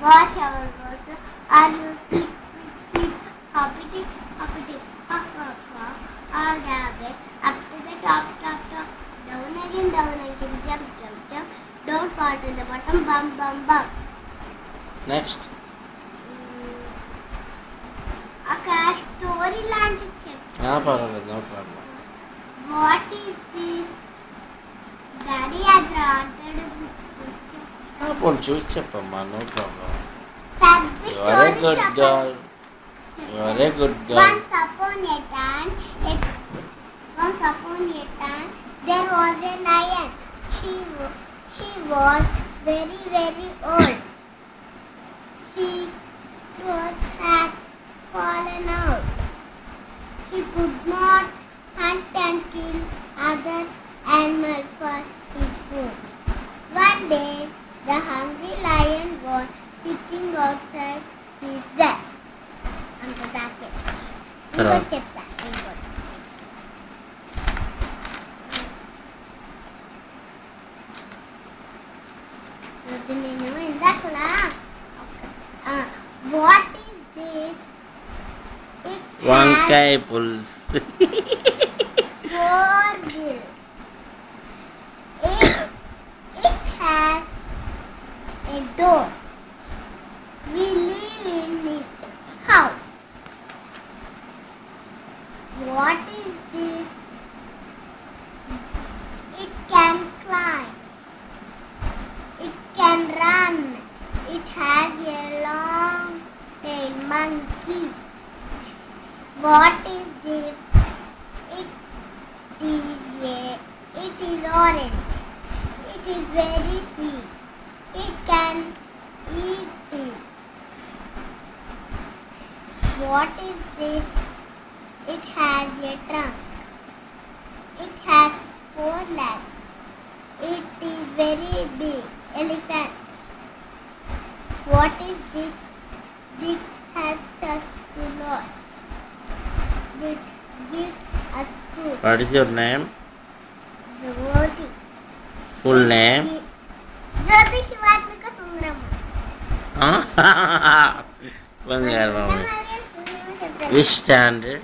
Watch our horse. Are you sick, sick, sick? Hoppity, hoppity, hop, hop, hop. All the way up to the top, top, top. Down again, jump, jump, jump. Don't fall to the bottom, bum, bum, bum. Next. A story లాంటి చెప్పు. పర్వాలేదు, no problem. What is this? Daddy has wanted పోనీ చూసి చెప్పమ్మా, no problem. the You are a story good చెప్పు. girl. You are a good girl. Once upon a time, there was a lion. She was very, very old. His clothes had fallen out. He could not hunt and kill other animals for his food. One day, the hungry lion was sitting outside his den. అంత దాకే ఇంకోటి చెప్తా. నేను ఇందాకలా what is this? వంకాయ పులుసు. Four bills. It has a door. We live in it. How? What is this? It can climb. It can run. It has a long tail. Monkey. What is this? It is orange. It is very sweet. It can eat it. What is this? It has a trunk. It has 4 legs. It is very big. Elephant. What is this? This helps us to know. It gives us food. What is your name? Jyoti. Full name? Jyoti Shivatmika Sundaramma. బంగారం. Which standard?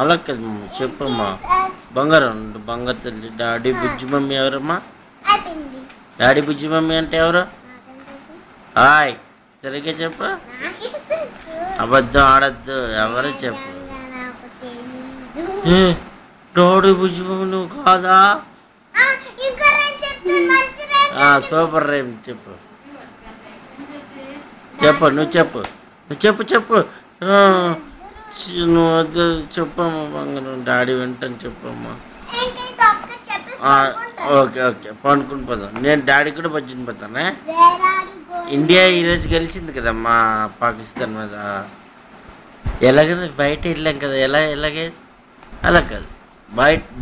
అలా కదా mummy, చెప్పమ్మా. బంగారం బంగారు తల్లి. Daddy బుజ్జి mummy ఎవరమ్మా? Daddy బుజ్జి mummy అంటే ఎవరు? హాయ్, సరిగ్గా చెప్పు. అబద్ధం ఆడద్దు, ఎవరు చెప్పు. డాడీ బుజ్జి మమ్మీ నువ్వు కాదా? సూపర్ రేమ్ చెప్పు. చెప్పు, నువ్వు చెప్పు, నువ్వు చెప్పు, చెప్పు. నువ్వు వద్దు చెప్పమ్మా బంగారం. డాడీ వింటాను చెప్పమ్మా. ఓకే ఓకే, పండుకుని పోదాం. నేను డాడీ కూడా బజ్జిని పోతానే. ఇండియా ఈరోజు గెలిచింది కదమ్మా పాకిస్తాన్ మీద. ఎలాగ బయట వెళ్ళాం కదా, ఎలాగే అలా కాదు.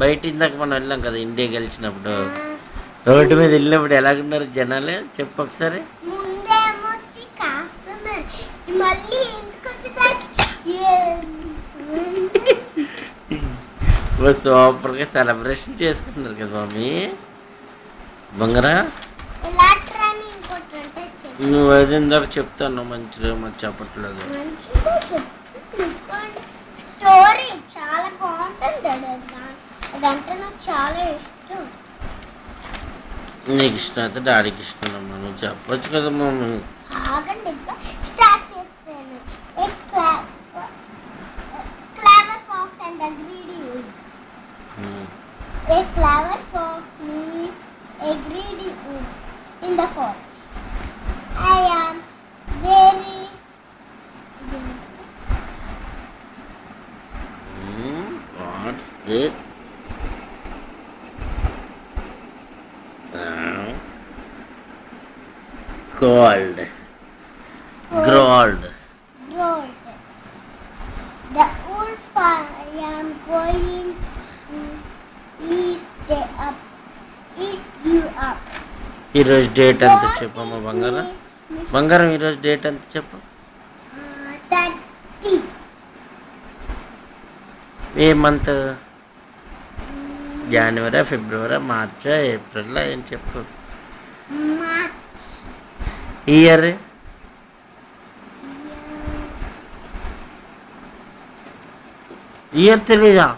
బయట ఇందాక మనం వెళ్ళాం కదా ఇండియా గెలిచినప్పుడు. రోడ్డు మీద వెళ్ళినప్పుడు ఎలాగున్నారు జనాలు చెప్పు ఒకసారి. సూపర్గా సెలబ్రేషన్ చేసుకుంటున్నారు కదా మమ్మీ. బంగారా నువ్వు అది ఇందాక చెప్తాను మంచిగా మరి చెప్పట్లేదు. స్టోరీ చాలా బాగుంటుంది, అదంటే నాకు చాలా ఇష్టం. నీకు ఇష్టం అయితే డాడీకి ఇష్టం అమ్మా, నువ్వు చెప్పొచ్చు కదా మమ్మీ. ఆగండి, స్టార్ట్ చేస్తాను. Clever pox and the greedy wolf. A clever fox meets a greedy wolf in the forest. I am very What's this? Gold. Grold. The wolf I am going to eat you up. ఈరోజు date ఎంత చెప్పమ్మా బంగారం. బంగారం ఈరోజు date ఎంత చెప్పు. 30. ఏ month? జనవరి, ఫిబ్రవరి, March, April ఏం చెప్పు. మార్చ్. ఇయర్ ఇయర్ తెలీదా?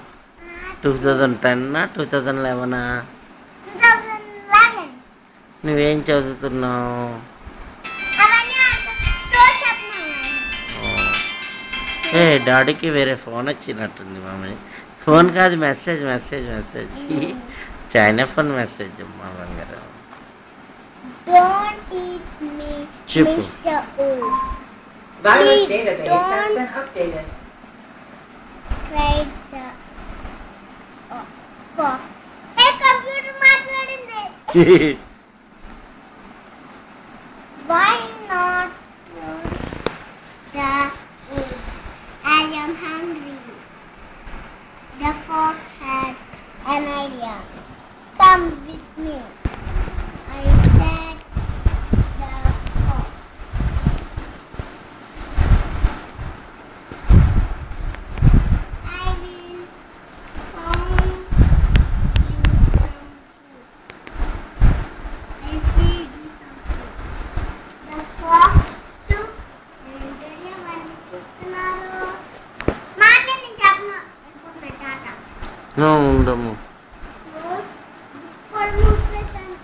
2010, 2011. 2011. నువ్వేం చదువుతున్నావు? ఏ డాడీకి వేరే ఫోన్ వచ్చినట్టుంది మమ్మీ. ఫోన్ కాదు, message message message. China phone message అమ్మా బంగారం. Don't eat me, చెప్పు. Mr. Wolf. Virus database has been updated. Try the fuck. Hey, computer మాట్లాడింది. Why not the wolf? I am hungry. The fox had an idea. Come with me. I said the fox. I will find you some food. I feed you some food. The fox took ఏంటంటే వాళ్ళు చూస్తున్నారు. మాకే నేను చెప్పను అనుకున్నా టాటా. ఉండము. కూడా మూసేసాను.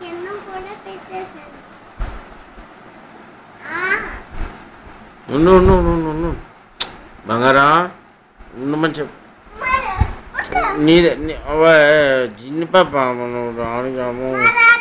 కింద కూడా పెట్టేసాను. ఉండు ఉండు ఉండు ఉండు బంగారా ఉండమని చెప్పు. మరి నీ జిన్ని పాప నువ్వు రాను. మరి